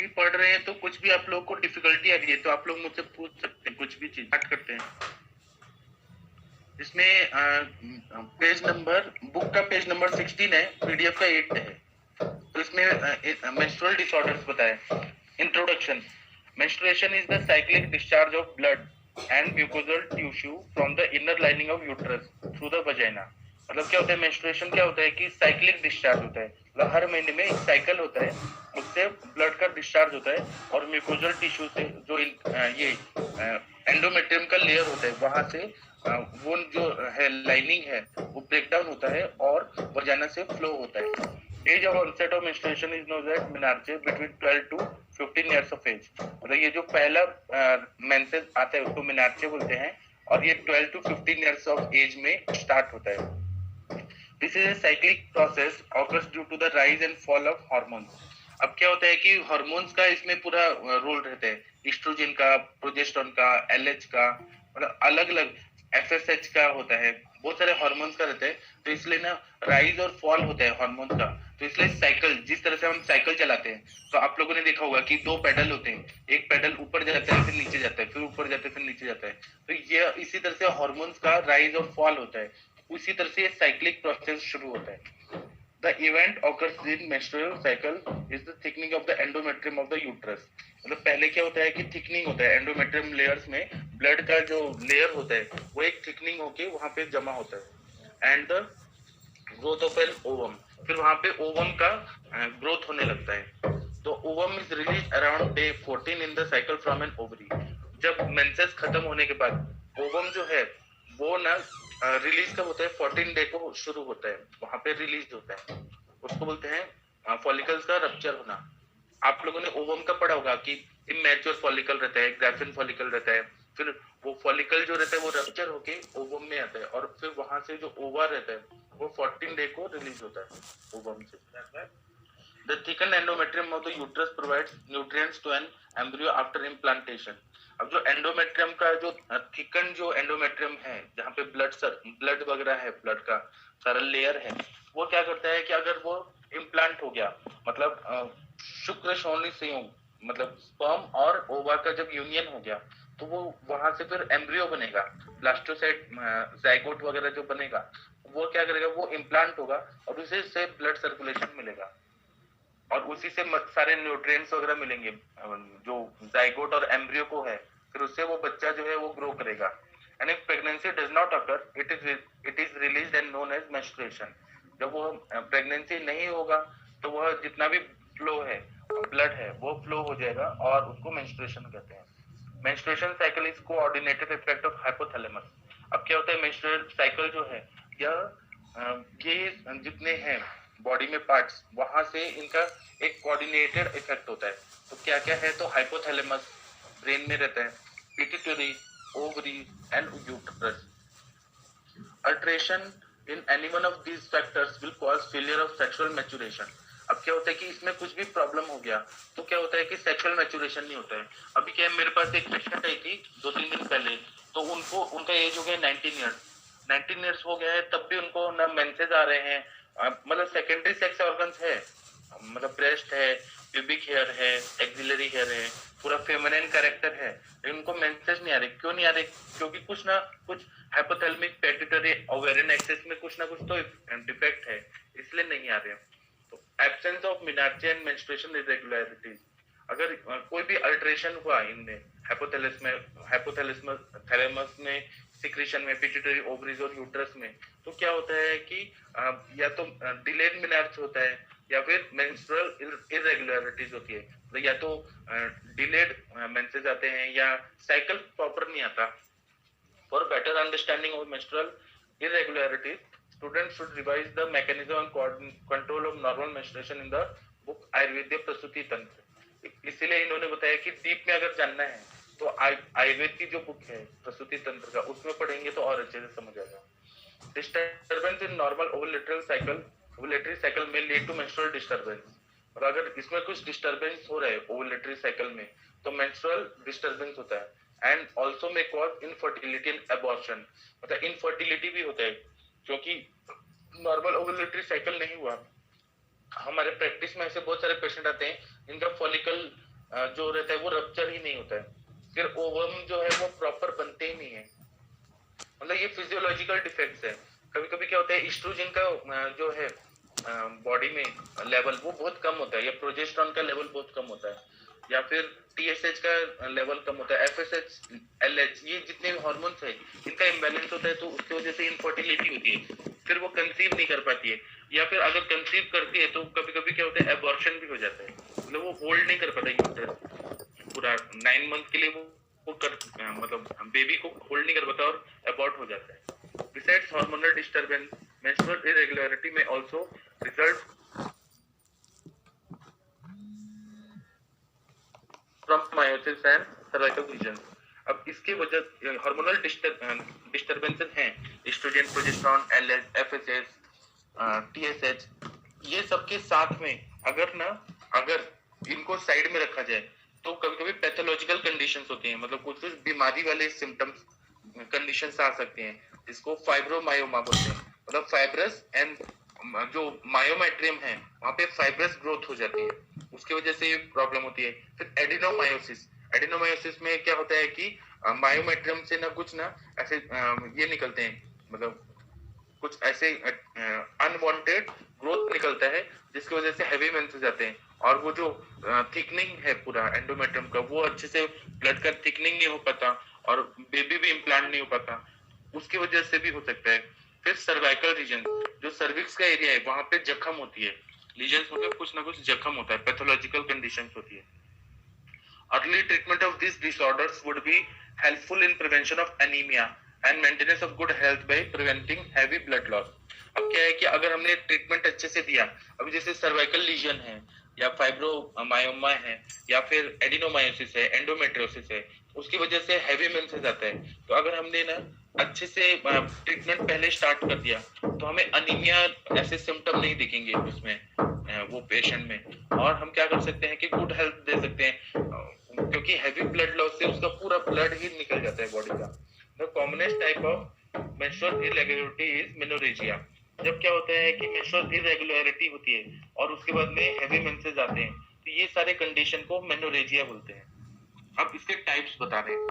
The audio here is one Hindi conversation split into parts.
भी पढ़ रहे हैं तो कुछ भी आप लोग को डिफिकल्टी आ रही है तो आप लोग मुझसे पूछ सकते हैं, कुछ भी चीज स्टार्ट करते हैं। इसमें पेज नंबर, बुक का पेज नंबर 16 है, पीडीएफ का 8 है। तो इसमें मेंस्ट्रुअल डिसऑर्डर्स बताए। Introduction. Menstruation is the cyclic discharge of blood and mucosal tissue from the inner lining of uterus through the vagina. मतलब क्या होता है मेंस्ट्रुएशन, क्या होता है कि साइक्लिक डिस्चार्ज होता है, मतलब हर महीने में एक साइकिल होता है, उससे ब्लड का डिस्चार्ज होता है और म्यूकोजल टिश्यू से जो ये एंडोमेट्रियम का लेयर होता है वहां से वो जो है लाइनिंग है वो ब्रेक डाउन होता है और वजाइना से फ्लो होता है। Age of onset of menstruation is known as menarche between 12 to 15 years of age. मतलब ये जो पहला मेंसेस आता है उसको मेनार्चे बोलते हैं और ये 12 to 15 इयर्स ऑफ एज में स्टार्ट होता है। This is a cyclic process occurs due to the rise and fall of hormones. अब क्या होता है कि हार्मोन्स का इसमें पूरा रोल रहता है, एस्ट्रोजन का, प्रोजेस्टेरोन का, एलएच का, मतलब अलग अलग, एफएसएच का होता है, बहुत सारे हार्मोन्स का रहता है। तो इसलिए ना राइज और फॉल होता है हार्मोन्स का। तो इसलिए साइकिल, जिस तरह से हम साइकिल चलाते हैं तो आप लोगों ने देखा होगा कि दो पेडल होते हैं, एक पेडल ऊपर जाता है फिर नीचे जाता है, फिर ऊपर जाता है फिर नीचे जाता है। तो ये इसी तरह से हार्मोन्स का राइज और फॉल होता है, उसी तरह से साइक्लिक प्रोसेस शुरू होता है। The event occurs in menstrual cycle is the thickening of the endometrium of the uterus। मतलब पहले क्या होता है कि थिकनिंग होता है एंडोमेट्रियम लेयर्स में, ब्लड का जो लेयर होता है वो एक थिकनिंग होके वहां पे जमा होता है। And the growth of an ovum, फिर वहां पे ओवम का ग्रोथ होने लगता है। तो ovum is release around day 14 in the cycle from an ovary. जब मेंसेस खत्म होने के बाद ओवम जो है वो ना रिलीज कब होता है, 14 डे को शुरू होता है, वहां पे रिलीज होता है, उसको बोलते हैं फॉलिकल्स का रप्चर होना। आप लोगों ने ओवम का पढ़ा होगा कि इमेच्योर फॉलिकल रहता है, ग्राफिन फॉलिकल रहता है, फिर वो फॉलिकल जो रहता है वो रप्चर होके ओवम में आता है और फिर वहां से जो ओवा रहता है वो 14 डे को रिलीज होता है ओवम से। The thickened endometrium of the uterus provides nutrients to an embryo after implantation। अब जो एंडोमेट्रियम का जो थिकन जो एंडोमेट्रियम है जहाँ पे ब्लड वगैरह है, ब्लड का सारा लेयर है, वो क्या करता है कि अगर वो इम्प्लांट हो गया, मतलब शुक्र शोणि संयोग, मतलब स्पर्म और ओवा का जब यूनियन हो गया तो वो वहां से फिर एम्ब्रियो बनेगा, ब्लास्टोसाइट जाइगोट वगैरह जो बनेगा वो क्या करेगा, वो इम्प्लांट होगा और उसे से ब्लड सर्कुलेशन मिलेगा और उसी से सारे न्यूट्रिएंट्स वगैरह मिलेंगे जो जाइगोट और एम्ब्रियो को है, फिर उससे वो बच्चा जो है वो ग्रो करेगा। And if pregnancy does not occur it is released and known as menstruation. जब वो प्रेगनेंसी नहीं होगा तो वह जितना भी फ्लो है, ब्लड है, वो फ्लो हो जाएगा और उसको मेंस्ट्रुएशन कहते हैं। Menstruation cycle is coordinated effect of hypothalamus. अब क्या होता है मेंस्ट्रुअल साइकिल जो है ये जितने हैं बॉडी में पार्ट्स, वहां से इनका एक कोऑर्डिनेटेड इफेक्ट होता है। तो क्या क्या है, तो हाइपोथैलेमस ब्रेन में रहता है, pituitary, ovary and uterus. Alteration in any one of these factors will cause failure of sexual maturation. अब क्या होता है कि इसमें कुछ भी प्रॉब्लम हो गया तो क्या होता है कि सेक्सुअल मैच्योरेशन नहीं होता है। अभी क्या है, मेरे पास एक पेशेंट आई थी 2-3 दिन पहले, तो उनको उनका एज हो गया 19 ईयर्स, 19 ईयर्स हो गया है तब भी उनको ना मेंसेस आ रहे हैं, मतलब सेकेंडरी सेक्स ऑर्गन्स है, मतलब ब्रेस्ट है, प्यूबिक हेयर है, एक्सिलरी हेयर है, पूरा फेमिनिन कैरेक्टर है, इनको मेंसेस नहीं आ रहे। क्यों नहीं आ रहे, क्योंकि कुछ ना कुछ हाइपोथैलेमिक पिट्यूटरी ओवेरियन एक्सिस में कुछ ना कुछ तो डिफेक्ट है, इसलिए नहीं आ रहे। तो absence of menarche and menstruation irregularities, अगर कोई भी अल्टरेशन हुआ इनमें, हाइपोथैलेमस में, सिक्रीशन में, पिट्यूटरी ओवरीज और यूट्रस में, तो क्या होता है कि या तो डिलेड मेनार्च होता है या फिर मेंस्ट्रुअल इरेगुलरिटीज होती है, तो या तो डिलेड मेंसेस आते हैं या साइकिल प्रॉपर नहीं आता। For better understanding of menstrual irregularities, students should revise the mechanism and control of normal menstruation in the book Ayurveda प्रसूति तंत्र। इसलिए इन्होंने बताया कि डीप में अगर जानना है तो आयुर्वेद की जो बुक है प्रसूति तंत्र का, उसमें पढ़ेंगे तो और अच्छे से समझ आएगा। Disturbance in normal ovulatory cycle में लीड टू मेंस्ट्रुअल डिस्टर्बेंस। और अगर इसमें कुछ डिस्टर्बेंस हो रहा है ओवुलेटरी साइकिल में तो मेंस्ट्रुअल डिस्टर्बेंस होता है। And also may cause infertility and abortion, मतलब इनफर्टिलिटी भी होता है क्योंकि नॉर्मल ओवुलेटरी साइकिल नहीं हुआ। हमारे प्रैक्टिस में ऐसे बहुत सारे पेशेंट आते हैं इनका फॉलिकल जो रहता है वो रप्चर ही नहीं होता है, फिर ओवम जो है वो प्रॉपर बनते ही नहीं है। मतलब ये फिजियोलॉजिकल डिफेक्ट्स है। कभी कभी क्या होता है, इस्ट्रोजन का जो है बॉडी में लेवल वो बहुत कम होता है, या प्रोजेस्टेरॉन का लेवल बहुत कम होता है, या फिर टीएसएच का लेवल कम होता है, एफएसएच, एलएच, ये जितने भी हार्मोन्स है इनका इम्बैलेंस होता है, तो उसकी वजह से इनफर्टिलिटी होती है, फिर वो कंसीव नहीं कर पाती है, या फिर अगर कंसीव करती है तो कभी कभी क्या होता है, एबॉर्शन भी हो जाता है, मतलब वो होल्ड नहीं कर पाता यूट्रस पूरा 9 मंथ के लिए, वो कर मतलब बेबी को होल्ड नहीं कर पाता और अबॉर्ट हो जाता है। Besides hormonal disturbance, menstrual irregularity may also result from meiosis and cervical lesions. अब इसके वजह हार्मोनल डिस्टर्बेंसेस हैं, oestrogen, progesterone, LH, FSH, TSH, ये सबके साथ में अगर इनको साइड में रखा जाए तो कभी कभी पैथोलॉजिकल कंडीशंस होती हैं, मतलब कुछ कुछ बीमारी वाले सिम्टम्स कंडीशंस आ सकते हैं, जिसको फाइब्रोमायोमा बोलते हैं, मतलब फाइब्रस एंड जो मायोमेट्रियम है वहां पे फाइब्रस ग्रोथ हो जाती है, उसकी वजह से ये प्रॉब्लम होती है। फिर एडिनोमायोसिस, एडिनोमायोसिस में क्या होता है कि मायोमेट्रियम से ना कुछ ना ऐसे ये निकलते हैं, मतलब कुछ ऐसे अनवांटेड ग्रोथ निकलता है, जिसकी वजह से हेवी मेंसेस आते हैं, और वो जो थिकनिंग है पूरा एंडोमेट्रियम का, वो अच्छे से ब्लड का थिकनिंग नहीं हो पाता, और बेबी भी इम्प्लांट नहीं हो पाता, उसकी वजह से भी हो सकता है। फिर सर्वाइकल रीजन, जो सर्विक्स का एरिया है वहां पे जख्म होती है, लीजन्स मतलब कुछ ना कुछ जख्म होता है, पैथोलॉजिकल कंडीशंस होती है। Early treatment of these disorders would be helpful in prevention of anemia and maintenance of good health by preventing heavy blood loss. अब क्या है कि अगर हमने ट्रीटमेंट अच्छे से दिया, अभी जैसे सर्वाइकल लीजन है, या फाइब्रोमायोमा है, या फिर एडिनोमायोसिस है, एंडोमेट्रियोसिस है, उसकी वजह से हैवी मेंसेस आता है, तो अगर हमने ना अच्छे से ट्रीटमेंट पहले स्टार्ट कर दिया तो हमें अनीमिया ऐसे सिम्टम नहीं दिखेंगे उसमें, वो पेशेंट में, और हम क्या कर सकते हैं कि गुड हेल्थ दे सकते हैं, क्योंकि हैवी ब्लड लॉस से उसका पूरा ब्लड ही निकल जाता है बॉडी का। The commonest type of menstrual irregularity is menorrhagia. जब क्या होता है कि मेंस्ट्रुअल इरेगुलरिटी होती है और उसके बाद में हैवी मेंसेस आते हैं, तो ये सारे कंडीशन को मेनोरेजिया बोलते हैं। अब इसके टाइप्स बता रहे हैं।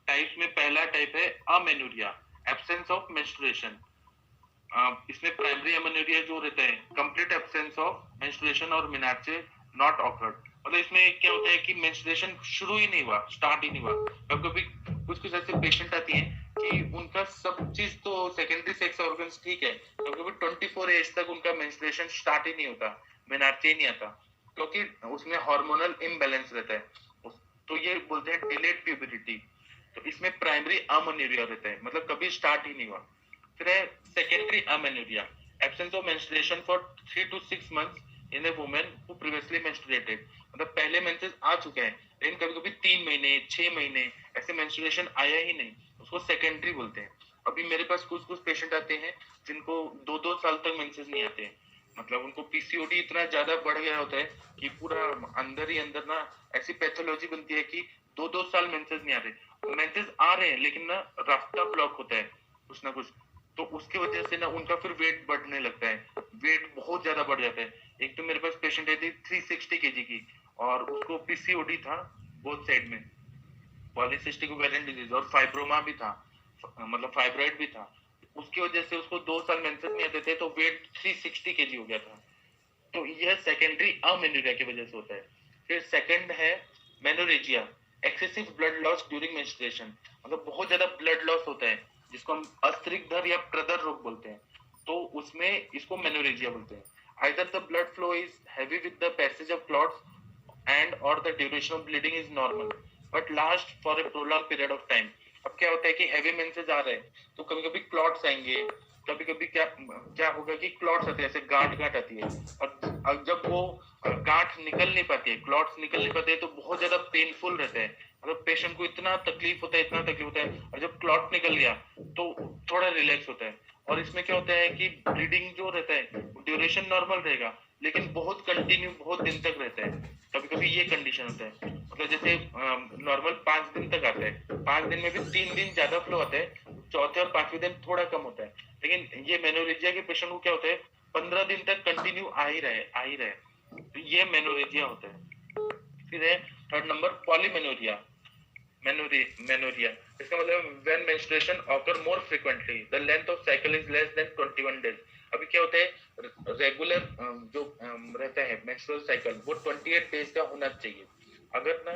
टाइप्स में पहला टाइप है अमेनोरिया, एब्सेंस ऑफ मेंस्ट्रुएशन। इसमें प्राइमरी अमेनोरिया जो रहता है, कंप्लीट एब्सेंस ऑफ मेंस्ट्रुएशन और मेनार्चे नॉट ऑकर्ड, मतलब इसमें क्या होता है कि मेंस्ट्रुएशन शुरू ही नहीं हुआ, स्टार्ट ही नहीं हुआ। कभी कभी कुछ कुछ ऐसे पेशेंट आती हैं कि उनका सब चीज तो सेकेंडरी सेक्स ऑर्गन्स ठीक है, कभी कभी 24 एज तक उनका मेंस्ट्रुएशन स्टार्ट ही नहीं होता, मेनार्चे ही नहीं आता, क्योंकि उसमें हार्मोनल इम्बैलेंस रहता है, तो ये बोलते हैं डिलेड प्यूबरिटी। तो इसमें प्राइमरी अमेनोरिया रहता है, मतलब कभी स्टार्ट ही नहीं हुआ। फिर है secondary amenorrhoea, absence of menstruation for 3 to 6 months in a women who previously menstruated, मतलब पहले मेंसेस आ चुके हैं लेकिन कभी कभी 3 महीने 6 महीने ऐसे मेंस्ट्रुएशन आया ही नहीं, उसको सेकेंडरी बोलते हैं। अभी मेरे पास कुछ कुछ पेशेंट आते हैं जिनको 2-2 साल तक मेंसेस नहीं आते हैं, मतलब उनको पीसीओडी इतना ज्यादा बढ़ गया होता है कि पूरा अंदर ही अंदर ना ऐसी पैथोलॉजी बनती है कि 2-2 साल मेंसेस नहीं आ रहे, मेंसेस आ रहे हैं लेकिन ना रास्ता ब्लॉक होता है कुछ ना कुछ, तो उसकी वजह से ना उनका फिर वेट बढ़ने लगता है, वेट बहुत ज्यादा बढ़ जाता है। एक तो मेरे पास पेशेंट है थी 360 kg की, और उसको पीसीओडी था बोथ साइड में, पॉलीसिस्टिक ओवेरियन डिजीज, और फाइब्रोमा भी था, मतलब फाइब्रॉइड भी था, उसकी वजह से उसको 2 साल मेंसेस नहीं आते थे, तो वेट 360 kg हो गया था। तो यह सेकेंडरी अमेनोरिया की वजह से होता है। फिर सेकंड है menorrhagia, excessive blood loss during menstruation, मतलब बहुत ज्यादा ब्लड लॉस होता है, जिसको हम अस्त्रिकधर या प्रदर रोग बोलते हैं, तो उसमें इसको मेनोरेजिया बोलते हैं। Either the blood flow is heavy with the passage of clots and or the duration of bleeding is normal but last for a prolonged period of time। अब क्या होता है कि हेवी मेंसेस आ रहे हैं तो कभी कभी क्लॉट्स आएंगे, कभी कभी क्या क्या होगा कि क्लॉट्स आते हैं, ऐसे गांठ गांठ आती है, और जब वो गांठ निकल नहीं पाती है, क्लॉट्स निकल नहीं पाते हैं, तो बहुत ज्यादा पेनफुल रहता है, मतलब पेशेंट को इतना तकलीफ होता है, इतना तकलीफ होता है, और जब क्लॉट निकल गया तो थोड़ा रिलैक्स होता है। और इसमें क्या होता है कि ब्लीडिंग जो रहता है ड्यूरेशन नॉर्मल रहेगा लेकिन बहुत कंटिन्यू बहुत दिन तक रहता है, कभी कभी ये कंडीशन होता है, मतलब जैसे नॉर्मल 5 दिन तक आता है, 5 दिन में भी 3 दिन ज्यादा फ्लो आता है, चौथे और पांचवें दिन थोड़ा कम होता है, लेकिन ये मेनोरेजिया के पेशेंट को क्या होता है 15 दिन तक कंटिन्यू आ ही रहे, तो ये मेनोरेजिया होता है। फिर है थर्ड नंबर पॉलीमेनोरिया, मेनोरिया, इसका मतलब when menstruation occur more frequently the length of cycle is less than 21 days. अभी क्या होता है, रेगुलर जो रहता है मेंस्ट्रुअल साइकिल वो 28 डेज का होना चाहिए। अगर ना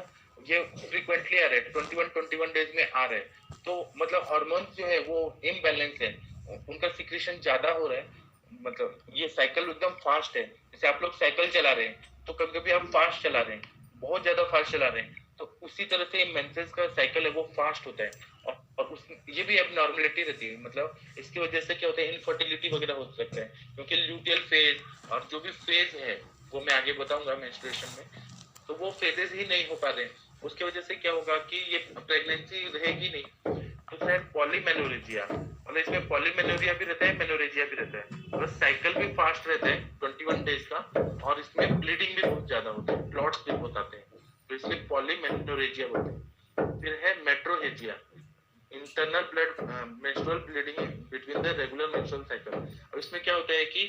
ये फ्रीक्वेंटली आ रहे हैं 21 डेज में आ रहे हैं तो मतलब हार्मोन्स जो है वो इम्बैलेंस है, उनका सिक्रीशन ज्यादा हो रहा है, मतलब ये साइकिल एकदम फास्ट है। जैसे आप लोग साइकिल चला रहे हैं तो कभी कभी आप फास्ट चला रहे हैं, बहुत ज्यादा फास्ट चला रहे हैं, तो उसी तरह से मेंसेस का साइकिल है वो फास्ट होता है। और उस ये भी एबनॉर्मलिटी रहती है, मतलब इसकी वजह से क्या होता है, इनफर्टिलिटी वगैरह हो सकता है, क्योंकि ल्यूटियल फेज और जो भी फेज है वो मैं आगे बताऊंगा मेंस्ट्रुएशन में, तो वो फेजेस ही नहीं हो पा रहे हैं, उसकी वजह से क्या होगा कि ये प्रेगनेंसी रहेगी नहीं। तो शायद पॉलीमेनोरेजिया, मतलब इसमें पॉलीमेनोरिया भी रहता है, मेनोरेजिया भी रहता है, बस साइकिल भी फास्ट रहता है 21 डेज का, और इसमें ब्लीडिंग भी बहुत ज्यादा होती है, क्लॉट्स भी बहुत आते हैं, तो इसलिए पॉलीमेनोरेजिया बोलते हैं। फिर है metrorrhagia, internal blood menstrual bleeding between the regular menstrual cycle. अब इसमें क्या होता है कि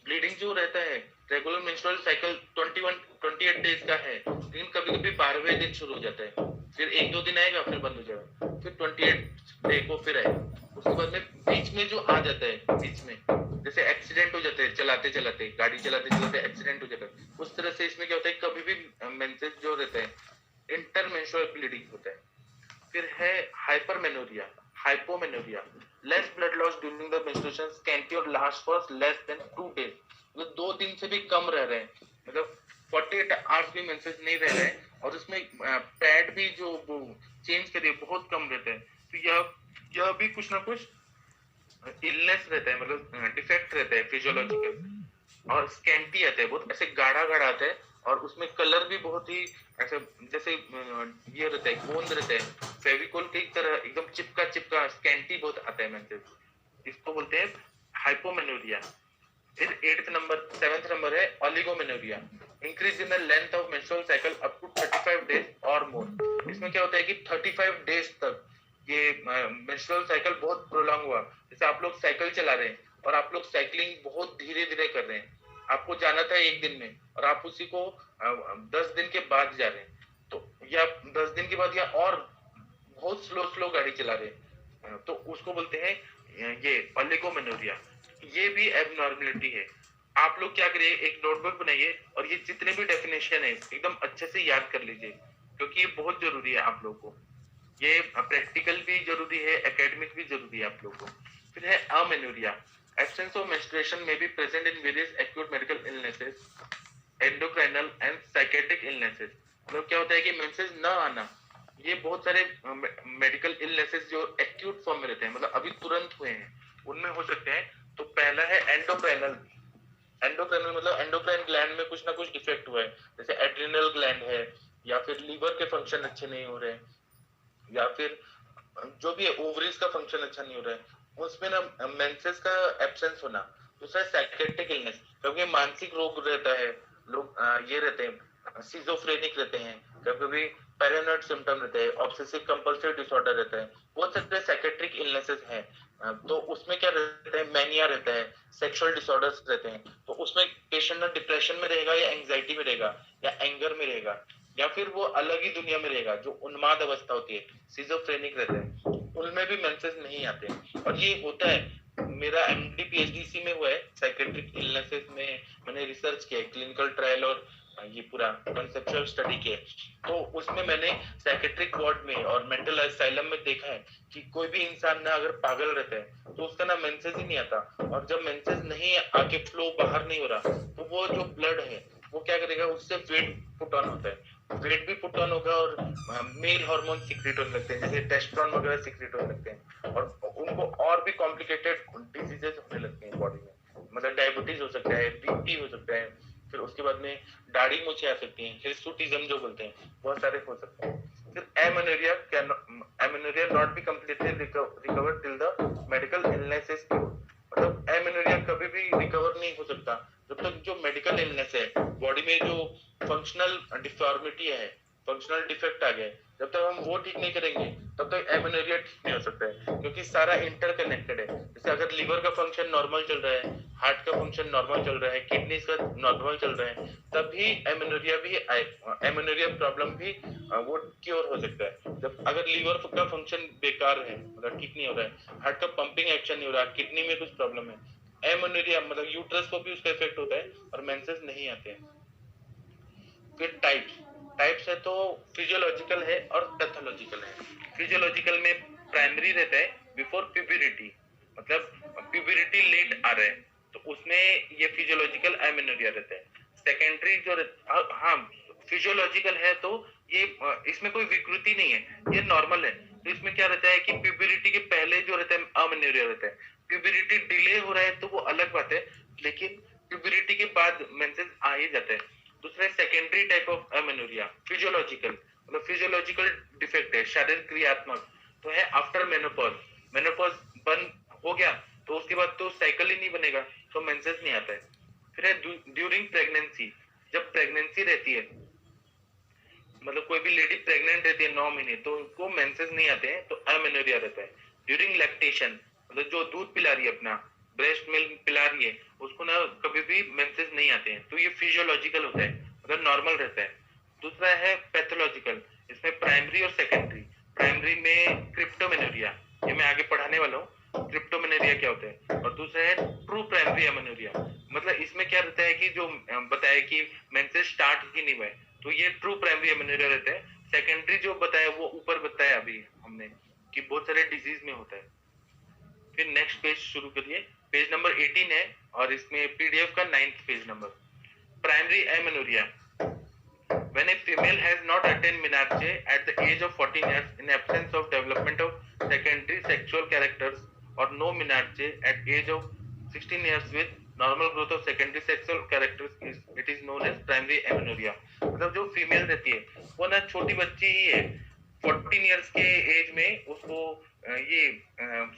ब्लीडिंग जो रहता है, रेगुलर मेंस्ट्रुअल साइकिल 28 डेज का है, लेकिन कभी कभी 12वें दिन शुरू हो जाता है, फिर एक दो दिन आएगा फिर बंद हो जाएगा, फिर 28 डे को फिर आएगा, उसके बाद में बीच में जो आ जाता है, बीच में जैसे एक्सीडेंट हो जाते हैं, चलाते चलाते गाड़ी चलाते चलाते एक्सीडेंट हो जाता है, उस तरह से इसमें क्या होता है, कभी भी मेंसेस जो रहते हैं इंटरमेंस्ट्रुअल ब्लीडिंग होता है। फिर है hypermenorrhoea, hypomenorrhoea, less blood loss during the menstruation, scanty और last for less than 2 days, मतलब 2 दिन से भी कम रह रहे हैं, मतलब 48 आवर्स भी मेंसेस नहीं रह रहे हैं, और उसमें पैड भी जो वो चेंज करिए बहुत कम रहता है, तो यह भी कुछ ना कुछ इलनेस रहता है, मतलब डिफेक्ट रहता है फिजियोलॉजिकल। और स्कैंटी आता है, बहुत ऐसे गाढ़ा गाढ़ा आता है, और उसमें कलर भी बहुत ही ऐसे जैसे ये रहता है, गोंद रहता है, फेविकोल की तरह एकदम चिपका चिपका, स्कैंटी बहुत आता है मेंसेस, इसको बोलते हैं हाइपोमेनोरिया। फिर 7th नंबर है oligomenorrhoea, increase in the length of menstrual cycle up to 35 days और मोर। इसमें क्या होता है कि 35 डेज तक ये मेंस्ट्रुअल साइकिल बहुत प्रोलॉन्ग हुआ, जैसे आप लोग साइकिल चला रहे हैं और आप लोग साइकिलिंग बहुत धीरे धीरे कर रहे हैं, आपको जाना था एक दिन में और आप उसी को 10 दिन के बाद जा रहे हैं, तो या 10 दिन के बाद या और बहुत स्लो स्लो गाड़ी चला रहे हैं, तो उसको बोलते हैं ये ओलिगोमेनोरिया। ये भी एबनॉर्मलिटी है। आप लोग क्या करिए, एक नोटबुक बनाइए और ये जितने भी डेफिनेशन है एकदम अच्छे से याद कर लीजिए, क्योंकि ये बहुत जरूरी है आप लोग को, ये प्रैक्टिकल भी जरूरी है, एकेडमिक भी जरूरी है आप लोग को। फिर है अमेनोरिया, एब्सेंस ऑफ मेंस्ट्रुएशन में be present in various acute medical illnesses, endocrinal and psychiatric illnesses. मतलब क्या होता है कि मेंसेस न आना, ये बहुत सारे मेडिकल इलनेसेस जो एक्यूट फॉर्म में रहते हैं, मतलब अभी तुरंत हुए हैं, उनमें हो सकते हैं। तो पहला है एंडोक्राइनल, एंडोक्राइनल मतलब एंडोक्राइन ग्लैंड में कुछ ना कुछ डिफेक्ट हुआ है, जैसे एड्रिनल ग्लैंड है, या फिर लीवर के फंक्शन अच्छे नहीं हो रहे हैं, या फिर जो भी है ओवरीज का फंक्शन अच्छा नहीं हो रहा है, उसमें ना मेंसेस का एब्सेंस होना। दूसरा साइकेट्रिक इलनेस, क्योंकि मानसिक रोग रहता है, लोग ये रहते हैं सिजोफ्रेनिक रहते हैं, कभी पैरानॉइड सिम्टम रहते हैं, ऑब्सेसिव कंपल्सिव डिसऑर्डर रहता है, बहुत सारे साइकेट्रिक इलनेसेस हैं। तो उसमें क्या रहता है, मैनिया रहता है, सेक्सुअल डिसऑर्डर्स रहते हैं, तो उसमें पेशेंट ना डिप्रेशन में रहेगा या एंजाइटी में रहेगा या एंगर में रहेगा, या फिर वो अलग ही दुनिया में रहेगा, जो उन्माद अवस्था होती है, सिजोफ्रेनिक रहते हैं, उनमें भी मेंसेस नहीं आते हैं। और ये होता है, मेरा एमडी पीएचडी इसी में हुआ है, साइकेट्रिक इलनेसेस में मैंने रिसर्च किया है, क्लिनिकल ट्रायल और ये पूरा कंसेप्चुअल स्टडी किया, तो उसमें मैंने साइकेट्रिक वार्ड में और मेंटल असाइलम में देखा है कि कोई भी इंसान ना अगर पागल रहता है तो उसका ना मेंसेस ही नहीं आता, और जब मेंसेस नहीं आके फ्लो बाहर नहीं हो रहा, तो वो जो ब्लड है वो क्या करेगा, उससे वेट पुट ऑन होता है, वेट भी पुट ऑन होगा, और मेल हार्मोन सीक्रेट होने लगते हैं, जैसे टेस्टोस्टेरोन वगैरह सीक्रेट होने लगते हैं, और उनको और भी कॉम्प्लिकेटेड डिजीजेस होने लगते हैं बॉडी में, मतलब डायबिटीज हो सकता है, बीपी हो सकता है, फिर उसके बाद में दाढ़ी मूछें आ सकती हैं, हिर्सुटिज्म जो बोलते हैं, बहुत सारे हो सकते हैं। फिर amenorrhoea not be completely recovered till the medical illness is cured, मतलब एमेनोरिया कभी भी रिकवर नहीं हो सकता जब तक जो मेडिकल इलनेस है, बॉडी में जो फंक्शनल डिफॉर्मिटी है, फंक्शनल डिफेक्ट आ गया, जब तक हम वो ठीक नहीं करेंगे तब तक एमेनोरिया ठीक नहीं हो सकता है, क्योंकि सारा इंटरकनेक्टेड है। जैसे अगर लीवर का फंक्शन नॉर्मल चल रहा है, हार्ट का फंक्शन नॉर्मल चल रहा है, किडनी का नॉर्मल चल रहा है, तभी एमेनोरिया भी एमेनोरिया प्रॉब्लम भी वो क्योर हो सकता है। जब अगर लीवर का फंक्शन बेकार है, मतलब ठीक नहीं हो रहा है, हार्ट का पंपिंग एक्शन नहीं हो रहा, किडनी में कुछ प्रॉब्लम है, एमेनोरिया मतलब यूट्रस को भी उसका इफेक्ट होता है और मेंसेस नहीं आते हैं। फिर टाइप्स टाइप्स है तो फिजियोलॉजिकल है और पैथोलॉजिकल है। फिजियोलॉजिकल में प्राइमरी रहता है बिफोर प्यूबरिटी, मतलब प्यूबरिटी लेट आ रहा है तो उसमें ये फिजियोलॉजिकल एमेनोरिया रहता है। सेकेंडरी जो हाँ फिजियोलॉजिकल है तो ये इसमें कोई विकृति नहीं है, ये नॉर्मल है। तो इसमें क्या रहता है कि प्यूबरिटी के पहले जो रहता है अमेनोरिया रहता है, प्यूबरिटी डिले हो रहा है तो वो अलग बात है, लेकिन प्यूबरिटी के बाद मेंसेस आ ही जाता है। दूसरा secondary type of amenorrhoea physiological, मतलब फिजियोलॉजिकल डिफेक्ट है, शारीरिक क्रियात्मक तो है आफ्टर मेनोपॉज। मेनोपॉज बंद हो गया तो उसके बाद तो साइकिल ही नहीं बनेगा, तो मेंसेस नहीं आता है। फिर है ड्यूरिंग प्रेगनेंसी, जब प्रेगनेंसी रहती है, मतलब कोई भी लेडी प्रेग्नेंट रहती है 9 महीने तो उनको मेंसेस नहीं आते हैं तो अमेनोरिया रहता है। ड्यूरिंग लैक्टेशन, मतलब जो दूध पिला रही है अपना, ब्रेस्ट मिल्क पिला रही है, उसको ना कभी भी मेंसेस नहीं आते हैं, तो ये फिजियोलॉजिकल होता है, मतलब नॉर्मल रहता है। दूसरा है पैथोलॉजिकल, इसमें प्राइमरी और सेकेंडरी। प्राइमरी में क्रिप्टोमेनोरिया, ये मैं आगे पढ़ाने वाला हूँ क्रिप्टोमेनोरिया क्या होता है। और दूसरा है ट्रू प्राइमरी एमेनोरिया, मतलब इसमें क्या रहता है कि जो बताया कि मेंसेस स्टार्ट ही नहीं हुआ है तो ये ट्रू प्राइमरी एमेनोरिया रहता है। सेकेंडरी जो बताया वो ऊपर बताया अभी हमने कि बहुत सारे डिजीज में होता है। फिर नेक्स्ट पेज शुरू करिए, पेज नंबर 18 है और इसमें पीडीएफ का 9th page number. Primary amenorrhoea, when a female has not attained menarche at the age of 14 years in absence of development of secondary sexual characters, or no menarche at age of 16 years with normal growth of secondary sexual characters, it is known as primary amenorrhea। मतलब जो फीमेल रहती है वो ना छोटी बच्ची ही है, 14 इयर्स के एज में उसको ये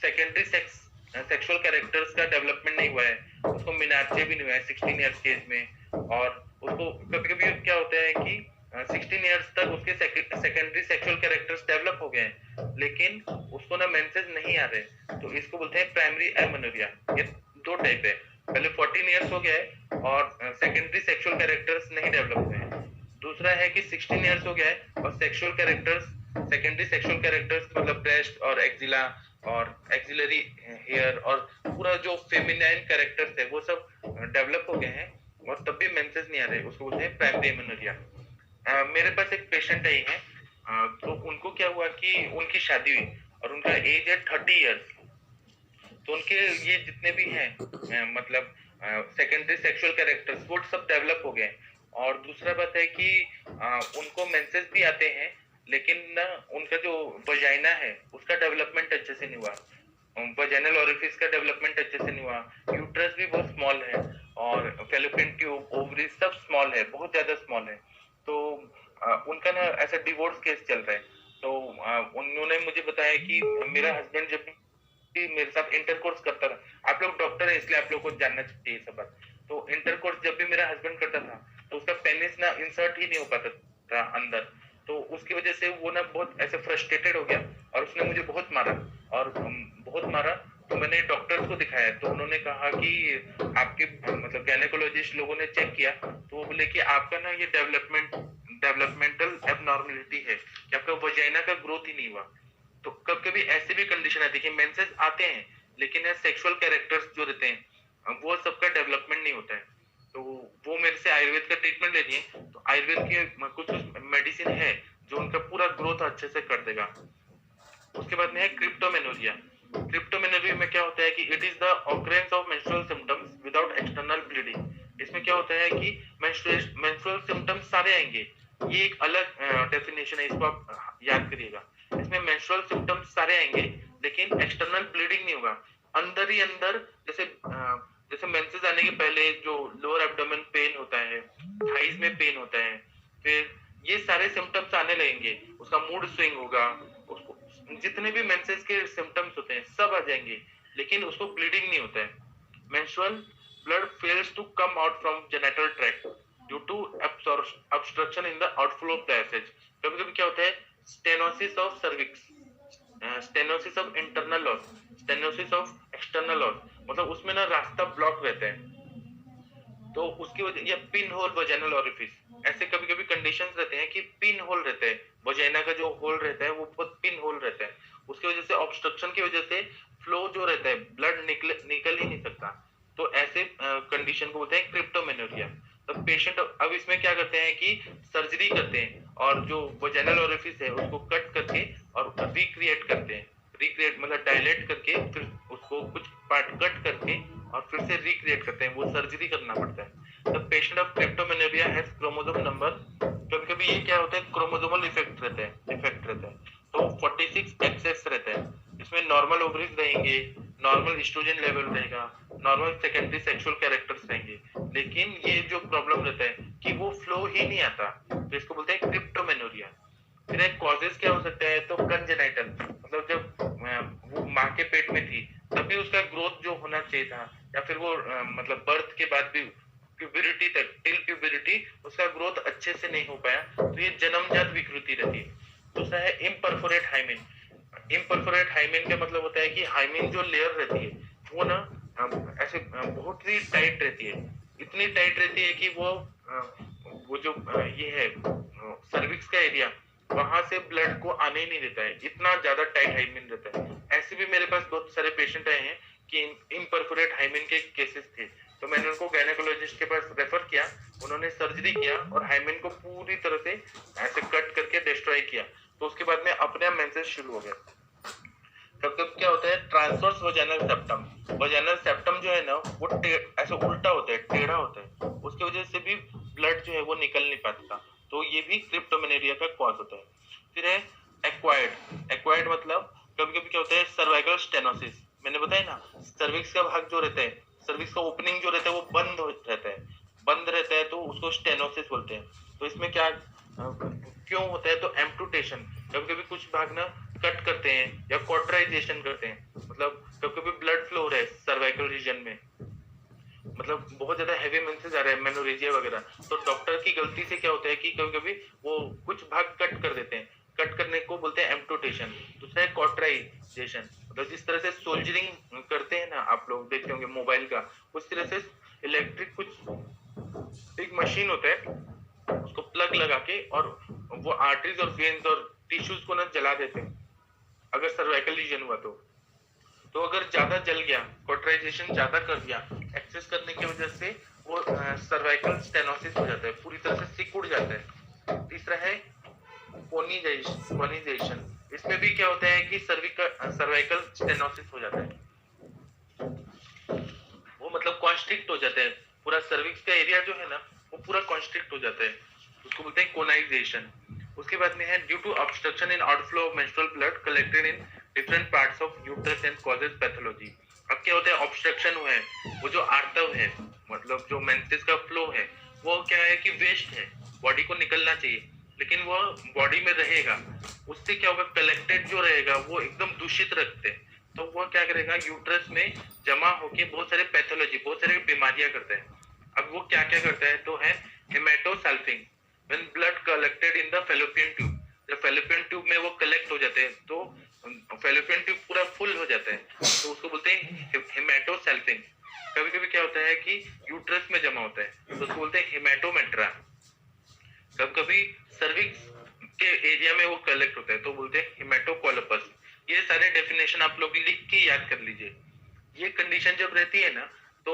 सेकेंडरी सेक्सुअल कैरेक्टर्स का डेवलपमेंट नहीं हुआ है, उसको मिनार्चे भी नहीं हुआ है 16 इयर्स के एज में। और उसको कभी कभी क्या होता है कि 16 इयर्स तक उसके सेकेंडरी सेक्सुअल कैरेक्टर्स डेवलप हो गए हैं लेकिन उसको ना मेंसेस नहीं आ रहे, तो इसको बोलते हैं प्राइमरी एमेनोरिया। ये दो टाइप है, पहले 14 इयर्स हो गया है और सेकेंडरी सेक्सुअल कैरेक्टर्स नहीं डेवलप हुए हैं। दूसरा है कि 16 इयर्स हो गया है और sexual characters, secondary sexual characters मतलब ब्रेस्ट और एक्जिला और एक्सिलरी हेयर और पूरा जो फेमिनाइन कैरेक्टर्स है वो सब डेवलप हो गए हैं और तब भी मेंसेस नहीं आ रहे, उसको बोलते हैं प्राइमरी एमेनोरिया। मेरे पास एक पेशेंट आई है, तो उनको क्या हुआ कि उनकी शादी हुई और उनका एज है 30 इयर्स, तो उनके ये जितने भी हैं मतलब सेकेंडरी सेक्सुअल कैरेक्टर्स वो सब डेवलप हो गए। और दूसरा बात है कि उनको मेंसेस भी आते हैं लेकिन ना उनका जो वजाइना है उसका डेवलपमेंट अच्छे से नहीं हुआ, वजाइनल ओरिफिस का डेवलपमेंट अच्छे से नहीं हुआ, यूट्रस भी बहुत स्मॉल है और फेलोपियन ट्यूब ओवरीज सब स्मॉल है, बहुत ज्यादा स्मॉल है। तो उनका ना ऐसा डिवोर्स केस चल रहा है। तो उन्होंने मुझे बताया कि मेरा हस्बैंड जब भी मेरे साथ इंटरकोर्स करता था, आप लोग डॉक्टर है इसलिए आप लोग को जानना चाहिए सब बात, तो इंटरकोर्स जब भी मेरा हस्बैंड करता था तो उसका पेनिस ना इंसर्ट ही नहीं हो पाता था अंदर, तो उसकी वजह से वो ना बहुत ऐसे फ्रस्ट्रेटेड हो गया और उसने मुझे बहुत मारा और बहुत मारा। तो मैंने डॉक्टर्स को दिखाया तो उन्होंने कहा कि आपके मतलब गायनेकोलॉजिस्ट लोगों ने चेक किया तो वो बोले कि आपका ना ये डेवलपमेंटल एबनॉर्मलिटी है कि आपका वजाइना का ग्रोथ ही नहीं हुआ। तो कभी कभी ऐसी भी कंडीशन आती है कि मेंसेस आते हैं लेकिन सेक्सुअल कैरेक्टर्स जो रहते हैं वो सबका डेवलपमेंट नहीं होता है। तो वो मेरे से आयुर्वेद का ट्रीटमेंट ले लिए, तो आयुर्वेद के कुछ मेडिसिन है जो उनका पूरा ग्रोथ अच्छे से कर देगा। उसके बाद में है क्रिप्टोमेनोरिया। क्रिप्टोमेनोरिया में क्या होता है कि it is the occurrence of menstrual symptoms without external bleeding. इसमें क्या होता है कि मेंस्ट्रुअल सिम्टम्स सारे आएंगे, ये एक अलग डेफिनेशन है, इसको आप याद करिएगा। इसमें मेंस्ट्रुअल सिम्टम्स सारे आएंगे लेकिन एक्सटर्नल ब्लीडिंग नहीं होगा, अंदर ही अंदर जैसे मेंसेस आने के पहले जो लोअर एब्डोमेन पेन होता है, थाइज में पेन होता है, फिर ये सारे सिम्टम्स आने लगेंगे, उसका मूड स्विंग होगा, उसको जितने भी मेंसेस के सिम्टम्स होते हैं सब आ जाएंगे लेकिन उसको ब्लीडिंग नहीं होता है। Menstrual blood fails to come out from genital tract due to obstruction in the outflow of the os. कभी कभी क्या होता है stenosis of cervix, stenosis of internal os, stenosis of external os, मतलब उसमें ना रास्ता ब्लॉक रहता है, तो उसकी वजह, या पिन होल वजाइनल ओरिफिस, ऐसे कभी कभी कंडीशंस रहते हैं कि पिन होल रहता है, वजाइना का जो होल रहता है वो पिन होल रहता है, उसकी वजह से ऑब्स्ट्रक्शन की वजह से फ्लो जो रहता है ब्लड निकल ही नहीं सकता, तो ऐसे कंडीशन को बोलते हैं क्रिप्टोमेनोरिया। तो पेशेंट अब इसमें क्या करते हैं कि सर्जरी करते हैं और जो वजाइनल ओरिफिस है उसको कट करके और रिक्रिएट करते हैं, रिक्रिएट मतलब डायलेट करके, फिर उसको कुछ पार्ट कट करके और फिर से रिक्रिएट करते हैं, वो सर्जरी करना पड़ता है। The patient of cryptomenorrhoea has chromosome number, कभी कभी ये क्या होता है क्रोमोसोमल इफेक्ट रहता है, तो 46 एक्सेस रहता है, इसमें नॉर्मल ओवरीज रहेंगे, नॉर्मल एस्ट्रोजन लेवल रहेगा, नॉर्मल सेकेंडरी सेक्सुअल कैरेक्टर्स रहेंगे, लेकिन ये जो प्रॉब्लम रहता है कि वो फ्लो ही नहीं आता, तो इसको बोलते हैं क्रिप्टोमेनोरिया। फिर एक कॉजेस क्या हो सकता है, तो कंजेनाइटल, मतलब जब वो माँ के पेट में थी तभी उसका ग्रोथ जो होना चाहिए था, या फिर वो मतलब बर्थ के बाद भी प्यूबरिटी तक, टिल प्यूबरिटी उसका ग्रोथ अच्छे से नहीं हो पाया, तो ये जन्मजात विकृति रहती है। दूसरा है इम्परफोरेट हाइमेन। इम्परफोरेट हाइमेन का मतलब होता है कि हाइमेन जो लेयर रहती है वो ना ऐसे बहुत ही टाइट रहती है, इतनी टाइट रहती है कि वो जो ये है सर्विक्स का एरिया, वहां से ब्लड को आने ही नहीं देता है, इतना ज्यादा टाइट हाइमेन रहता है। ऐसे भी मेरे पास बहुत सारे पेशेंट आए हैं कि इम्परफोरेट हाइमेन के केसेस थे, तो मैंने उनको गायनेकोलॉजिस्ट के पास रेफर किया, उन्होंने सर्जरी किया और हाइमेन को पूरी तरह से ऐसे कट करके डिस्ट्रॉय किया, तो उसके बाद में अपने आप मेंसेस शुरू हो गया। तब तब क्या होता है, transverse vaginal septum, vaginal septum जो है ना वो ऐसे उल्टा होता है, टेढ़ा होता है, उसकी वजह से भी ब्लड जो है वो निकल नहीं पाता, तो ये भी क्रिप्टोमेनोरिया का कॉज होता है। फिर है एक्वायर्ड, एक्वायर्ड मतलब कभी कभी क्या होता है सर्वाइकल स्टेनोसिस, मैंने बताया ना सर्विक्स का भाग जो रहता है, सर्विक्स का ओपनिंग जो रहता है वो बंद रहता है, तो उसको स्टेनोसिस बोलते हैं। तो इसमें क्या क्यों होता है, तो एम्पुटेशन, कभी कभी कुछ भाग ना कट करते हैं या कॉटराइजेशन करते हैं, मतलब कभी कभी ब्लड फ्लो हो रहा है सर्वाइकल रीजन में, मतलब बहुत ज्यादा हैवी मेंसेस आ रहा है मेनोरेजिया वगैरह, तो डॉक्टर की गलती से क्या होता है कि कभी कभी वो कुछ भाग कट कर देते हैं, कट करने को बोलते हैं एम्पुटेशन। दूसरा है कॉटराइजेशन, मतलब जिस तरह से सोल्जरिंग करते हैं ना, आप लोग देखते होंगे मोबाइल का, उस तरह से इलेक्ट्रिक कुछ एक मशीन होता है, उसको प्लग लगा के और वो आर्टरीज और वेन्स और टिश्यूज को ना जला देते हैं अगर सर्वाइकल लीजन हुआ तो अगर ज्यादा जल गया, कॉटराइजेशन ज्यादा कर दिया, एक्सेस करने की वजह से वो सर्वाइकल स्टेनोसिस हो जाता है, पूरी तरह से सिकुड़ जाता है। तीसरा है कोनिजेशन, इसमें भी क्या होता है कि सर्वाइकल स्टेनोसिस हो जाता है, वो मतलब कॉन्स्ट्रिक्ट हो जाता है, पूरा सर्विक्स का एरिया जो है ना वो पूरा कॉन्स्ट्रिक्ट हो जाता है, उसको बोलते हैं कोनाइजेशन। उसके बाद में है due to obstruction in outflow of menstrual blood collected in different parts of uterus and causes pathology. अब क्या होता है, ऑब्स्ट्रक्शन हुआ है, वो जो आर्तव है, मतलब जो मेंसेस का फ्लो है वो क्या है कि वेस्ट है, बॉडी को निकलना चाहिए लेकिन वो बॉडी में रहेगा, उससे क्या होगा, कलेक्टेड जो रहेगा वो एकदम दूषित रखते हैं, तो वो क्या करेगा, यूट्रस में जमा होके बहुत सारे पैथोलॉजी, बहुत सारे बीमारियां करता है। अब वो क्या क्या करता है, तो है haematosalpinx, when blood collected in the fallopian tube, जब फैलोपियन ट्यूब में वो कलेक्ट हो जाते हैं तो फैलोपियन ट्यूब पूरा फुल हो जाता है, तो उसको बोलते हैं हेमाटोसल्फिंग। कभी कभी क्या होता है कि यूट्रस में जमा होता है, तो उसको बोलते हैं हेमाटोमेट्रा। कभी कभी सर्विक्स के एरिया में वो कलेक्ट होता है, तो बोलते हैं हेमाटोकोलपस। ये सारे डेफिनेशन आप लोग लिख के याद कर लीजिए। ये कंडीशन जब रहती है ना तो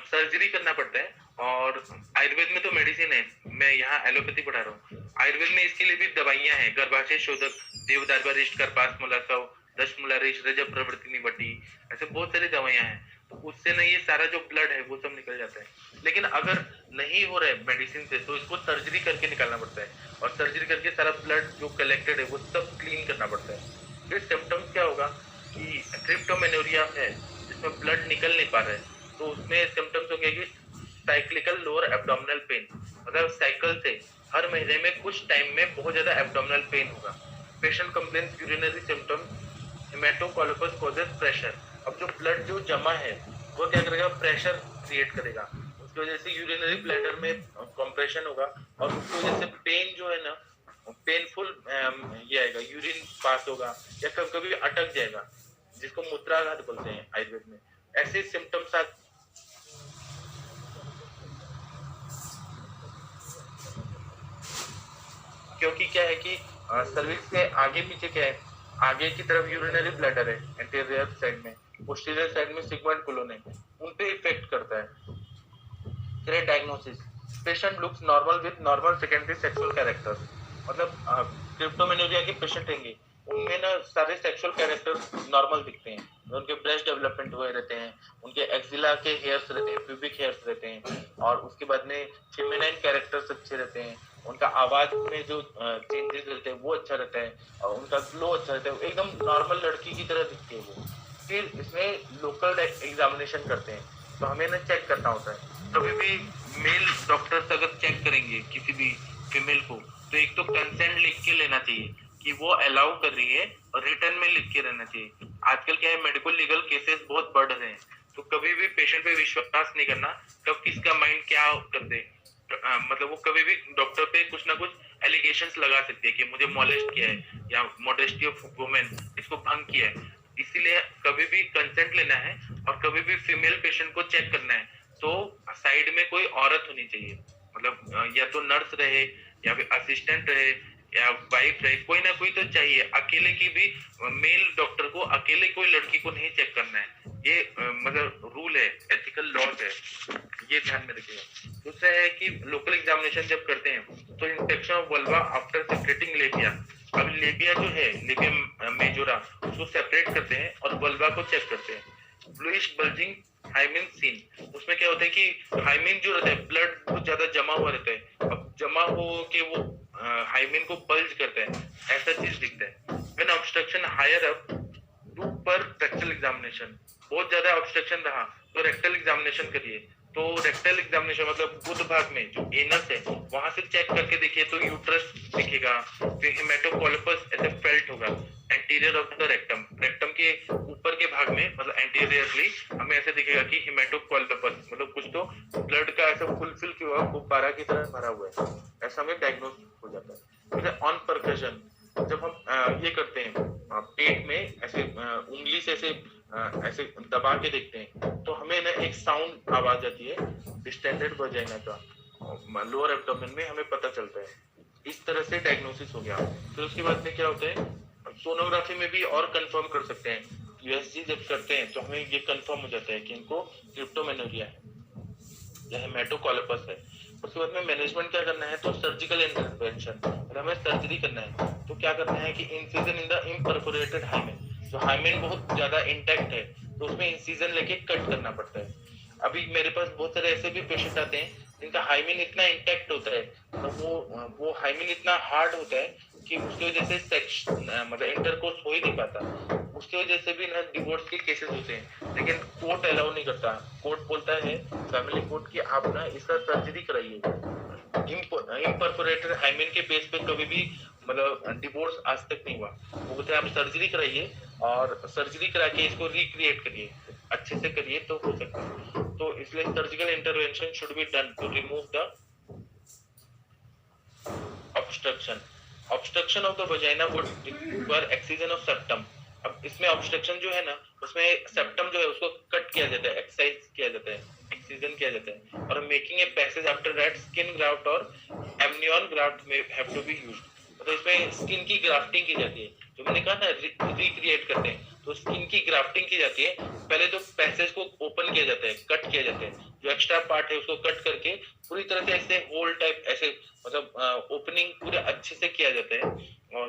सर्जरी करना पड़ता है, और आयुर्वेद में तो मेडिसिन है, मैं यहाँ एलोपैथी पढ़ा रहा हूँ, आयुर्वेद में इसके लिए भी दवाइयां हैं, गर्भाशय शोधक, देवदारबारिष्ट, करपास मुलासव, दशमूलारिष्ट, रजब प्रवृत्ति निवटी, ऐसे बहुत सारी दवाइयां हैं, तो उससे ना ये सारा जो ब्लड है वो सब निकल जाता है। लेकिन अगर नहीं हो रहा है मेडिसिन से तो इसको सर्जरी करके निकालना पड़ता है, और सर्जरी करके सारा ब्लड जो कलेक्टेड है वो सब क्लीन करना पड़ता है। फिर सिम्टम्स क्या होगा कि क्रिप्टोमेनोरिया है जिसमें ब्लड निकल नहीं पा रहा है, तो उसमें सिम्टम्स होंगे कि साइक्लिकल लोअर एब्डोमिनल पेन, मतलब साइकिल से हर महीने में कुछ टाइम में बहुत ज्यादा एब्डोमिनल पेन होगा। Patient complains urinary symptoms, haematocolpos causes pressure, अब जो ब्लड जो जमा है वो क्या करेगा, प्रेशर क्रिएट करेगा, उसकी वजह से यूरिनरी ब्लैडर में कंप्रेशन होगा, और उसकी वजह से पेन जो है ना, पेनफुल ये आएगा, यूरिन पास होगा या कभी कभी अटक जाएगा, जिसको मूत्राघात बोलते हैं आयुर्वेद में। ऐसे सिम्टम्स क्योंकि क्या है कि सर्विक्स के आगे पीछे क्या है, आगे की तरफ यूरिनरी ब्लैडर है एंटीरियर साइड में, पोस्टीरियर साइड में सिगमेंट कोलोन है, उन पे इफेक्ट करता है। फिर diagnosis, patient looks normal with normal secondary sexual character, मतलब क्रिप्टोमेनोरिया के पेशेंट रहेंगे उनमें ना सारे सेक्सुअल कैरेक्टर्स नॉर्मल दिखते हैं, उनके ब्रेस्ट डेवलपमेंट हुए रहते हैं, उनके एक्सिला के हेयर्स रहते हैं, प्यूबिक हेयर्स रहते हैं, और उसके बाद में फेमिनाइन कैरेक्टर्स अच्छे रहते हैं, उनका आवाज में जो चेंजेस रहते हैं वो अच्छा रहता है, और उनका ग्लो अच्छा रहता है, एकदम नॉर्मल लड़की की तरह दिखती है वो। फिर इसमें लोकल एग्जामिनेशन करते हैं, तो हमें ना चेक करना होता है। कभी भी मेल डॉक्टर्स अगर चेक करेंगे किसी भी फीमेल को, तो एक तो कंसेंट लिख के लेना चाहिए कि वो अलाउ कर रही है, और रिटर्न में लिख के रहना चाहिए। आजकल क्या है, मेडिकल लीगल केसेस बहुत बढ़ रहे हैं, तो कभी भी पेशेंट पे विश्वास नहीं करना, कब किसका माइंड क्या कर दे। मतलब वो कभी भी डॉक्टर पे कुछ ना कुछ एलिगेशंस लगा सकती है कि मुझे मॉलेस्ट किया है या मॉडेस्टी ऑफ वुमेन, इसको भंग किया है। इसीलिए कभी भी कंसेंट लेना है, और कभी भी फीमेल पेशेंट को चेक करना है तो साइड में कोई औरत होनी चाहिए, मतलब या तो नर्स रहे या फिर असिस्टेंट रहे या वाइफ रहे, कोई ना कोई तो चाहिए। अकेले की भी मेल डॉक्टर को अकेले कोई लड़की को नहीं चेक करना है, ये मतलब रूल है, एथिकल लॉज है, ये ध्यान में रखिएगा। दूसरा है कि लोकल एग्जामिनेशन जब करते हैं तो inspection of vulva after separating लेबिया। अब लेबिया जो है, लेबियम मेजोरा, उसको सेपरेट करते हैं और वल्वा को चेक करते हैं। ब्लूइश बल्जिंग हाइमेन सीन, उसमें क्या होता है कि हाइमेन जो रहता है, ब्लड बहुत ज्यादा जमा हुआ रहता है, अब जमा हो के वो हाइमेन को बल्ज करता है, ऐसा चीज दिखता है। When obstruction higher up to per rectal examination, बहुत ज्यादा ऑब्स्ट्रक्शन रहा तो रेक्टल एग्जामिनेशन करिए। तो रेक्टल एग्जामिनेशन मतलब गुद भाग में जो एनस है वहां से चेक करके देखिए तो यूट्रस दिखेगा, फिर हेमेटोकोलपस ऐसे फेल्ट होगा anterior of the rectum, rectum के ऊपर के भाग में, मतलब एंटीरियरली हमें ऐसे दिखेगा कि हेमेटोकोलपस, मतलब कुछ तो ब्लड का ऐसा फुलफिल किया हुआ गुब्बारा की तरह भरा हुआ है, ऐसा हमें डायग्नोस हो जाता है। फिर ऑन परकशन, जब हम ये करते हैं पेट में ऐसे उंगली से ऐसे दबा के देखते हैं तो हमें ना एक साउंड आवाज आती है डिस्टेंडेड वजाइना का, लोअर एब्डोमेन में हमें पता चलता है। इस तरह से डायग्नोसिस हो गया। फिर उसके बाद में क्या होता है, सोनोग्राफी में भी और कंफर्म कर सकते हैं। यूएसजी जब करते हैं तो हमें ये कंफर्म हो जाता है कि इनको क्रिप्टोमेनोरिया है या हेमेटोकोलपस है। उसके बाद में मैनेजमेंट क्या करना है, तो सर्जिकल इंटरवेंशन, हमें सर्जरी करना है तो क्या करना है कि incision in the imperforated hymen, जो हाइमेन बहुत ज्यादा इंटैक्ट है तो उसमें इंसिजन लेके कट करना पड़ता है। अभी मेरे पास बहुत सारे ऐसे भी पेशेंट आते हैं जिनका हाइमेन इतना इंटैक्ट होता है, तो वो हाइमेन इतना हार्ड होता है कि उसकी वजह से सेक्स मतलब इंटरकोर्स हो ही नहीं पाता, उसकी वजह से भी ना डिवोर्स के केसेस होते हैं, लेकिन कोर्ट अलाउ नहीं करता। कोर्ट बोलता है फैमिली कोर्ट कि आप ना इसका सर्जरी कराइए। इम्परफोरेटेड हाइमेन के बेस पे कभी भी मतलब डिवोर्स आज तक नहीं हुआ। वो बोलते हैं आप सर्जरी कराइए और सर्जरी करा के इसको रिक्रिएट करिए, अच्छे से करिए तो हो सकता है। तो इसलिए surgical intervention should be done to remove the obstruction. Obstruction of the vagina would require excision of septum. अब इसमें ऑब्स्ट्रक्शन जो है ना, उसमें सेप्टम जो है उसको कट किया जाता है, एक्सरसाइज किया जाता है, एक्सीजन किया जाता है, और making a passage after that skin graft और एमनियन ग्राफ्ट में हैव टू बी यूज्ड। तो इसमें स्किन की ग्राफ्टिंग की जाती है, जो मैंने कहा ना रिक्रिएट करते हैं, तो स्किन की ग्राफ्टिंग की जाती है। पहले तो पैसेज को ओपन किया जाता है, कट किया जाता है, जो एक्स्ट्रा पार्ट है उसको कट करके पूरी तरह से ऐसे होल टाइप ऐसे मतलब ओपनिंग पूरे अच्छे से किया जाता है,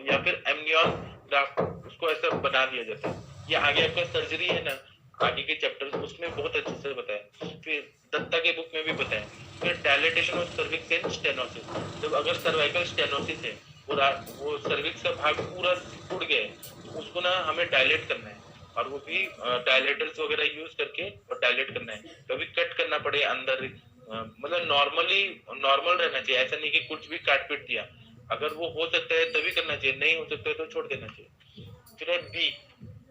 या फिर एमनियन ग्राफ्ट उसको ऐसा बना दिया जाता है। ये आगे आपका सर्जरी है ना, आगे के चैप्टर उसमें बहुत अच्छे से बताया, फिर दत्ता के बुक में भी बताया। फिर dilatation of cervix and stenosis, जब अगर सर्वाइकल स्टेनोसिस है, वो सर्विक्स का भाग पूरा टूट गया है तो उसको ना हमें डायलेट करना है, और वो भी डायलेटर्स वगैरह यूज करके और डायलेट करना है। कभी कट करना पड़े अंदर, मतलब नॉर्मल रहना चाहिए, ऐसा नहीं कि कुछ भी काट पीट दिया। अगर वो हो सकता है तभी करना चाहिए, नहीं हो सकता है तो छोड़ देना चाहिए। फिर है बी,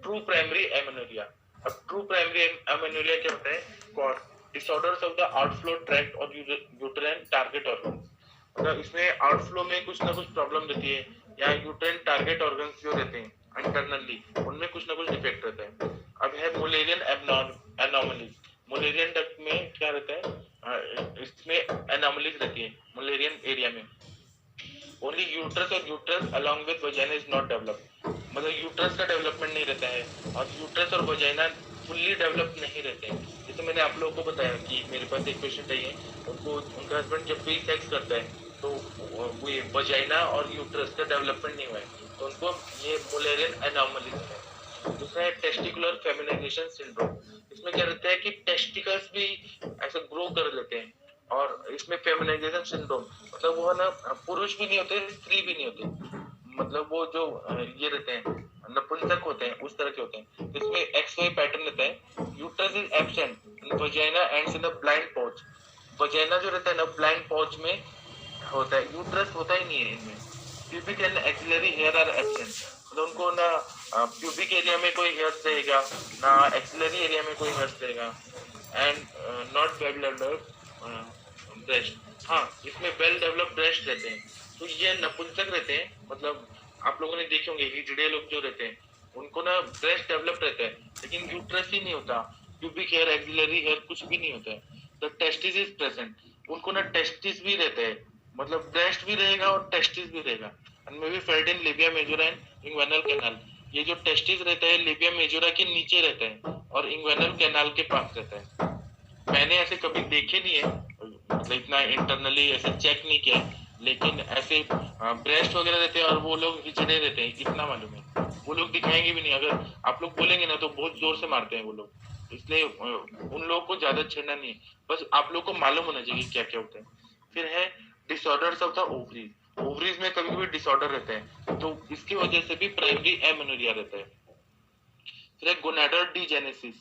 ट्रू प्राइमरी एमेनोरिया। अब ट्रू प्राइमरी एमेनोरिया क्या होता है, cause disorders of the outflow tract और यूटेराइन टारगेट ऑर्गन। मतलब इसमें आउटफ्लो में कुछ ना कुछ प्रॉब्लम रहती है, या यूट्राइन टारगेट ऑर्गन्स जो रहते हैं इंटरनली, उनमें कुछ ना कुछ डिफेक्ट रहता है। अब है मुलेरियन एनॉमली। मुलेरियन डक्ट में क्या रहता है, इसमें एनॉमलीज रहती है मुलेरियन एरिया में। ओनली यूट्रस और uterus along with vagina is not develop, मतलब यूट्रस का डेवलपमेंट नहीं रहता है और यूट्रस और वजाइना फुल्ली डेवलप नहीं रहते हैं। जैसे मैंने आप लोगों को बताया कि मेरे पास एक पेशेंट है, उनको उनका हस्बैंड जब भी सेक्स करता है तो वो वजाइना और यूट्रस का डेवलपमेंट नहीं हुआ है, तो उनको ये मुलेरियन एनॉमलीज है। दूसरा है टेस्टिकुलर फेमिनाइजेशन सिंड्रोम। इसमें क्या रहता है कि टेस्टिकल्स भी ऐसे ग्रो कर लेते हैं, और इसमें फेमिनाइजेशन सिंड्रोम मतलब वो है ना, पुरुष भी नहीं होते स्त्री भी नहीं होते, मतलब वो जो ये रहते हैं नपुंसक होते हैं उस तरह के होते हैं। इसमें एक्स-वाई पैटर्न रहता है। Uterus is absent in vagina ends in a blind pouch. Vagina जो रहता है ना ब्लाइंड पाउच में होता है, यूट्रस होता ही नहीं है इनमें। Pubic and axillary hair are absent, मतलब उनको ना प्यूबिक एरिया में कोई हेयर्स रहेगा ना एक्सिलरी एरिया में कोई हेयर्स रहेगा। And not well developed breast. हाँ, इसमें वेल डेवलप्ड ब्रेस्ट रहते हैं। तो ये नपुंसक रहते हैं, मतलब आप लोगों ने देखे होंगे हिजड़े लोग जो रहते हैं उनको ना ब्रेस्ट डेवलप रहता है लेकिन यूट्रस ही नहीं होता, प्यूबिक हेयर एक्सिलरी हेयर कुछ भी नहीं होता है। द टेस्टिस इज प्रेजेंट, उनको ना टेस्टिस भी रहता है, मतलब ब्रेस्ट भी रहेगा और टेस्टिस भी रहेगा। And may be felt in labia majora and inguinal canal. ये जो टेस्टिस रहता है लेबिया मेजोरा के नीचे रहता है और इंग्वानल कैनाल के पास रहता है। मैंने ऐसे कभी देखे नहीं है, मतलब इतना इंटरनली ऐसे चेक नहीं किया, लेकिन ऐसे ब्रेस्ट वगैरह रहते हैं और वो लोग हिचड़े रहते हैं इतना मालूम है। वो लोग दिखाएंगे भी नहीं, अगर आप लोग बोलेंगे ना तो बहुत जोर से मारते हैं वो लोग, इसलिए उन लोगों को ज्यादा छेड़ना नहीं है, बस आप लोग को मालूम होना चाहिए क्या क्या होता है। फिर है disorders of the ovaries. Ovaries में कभी कभी डिसऑर्डर रहते हैं तो इसकी वजह से भी प्राइमरी एमेनोरिया रहता है। फिर है gonadal dysgenesis.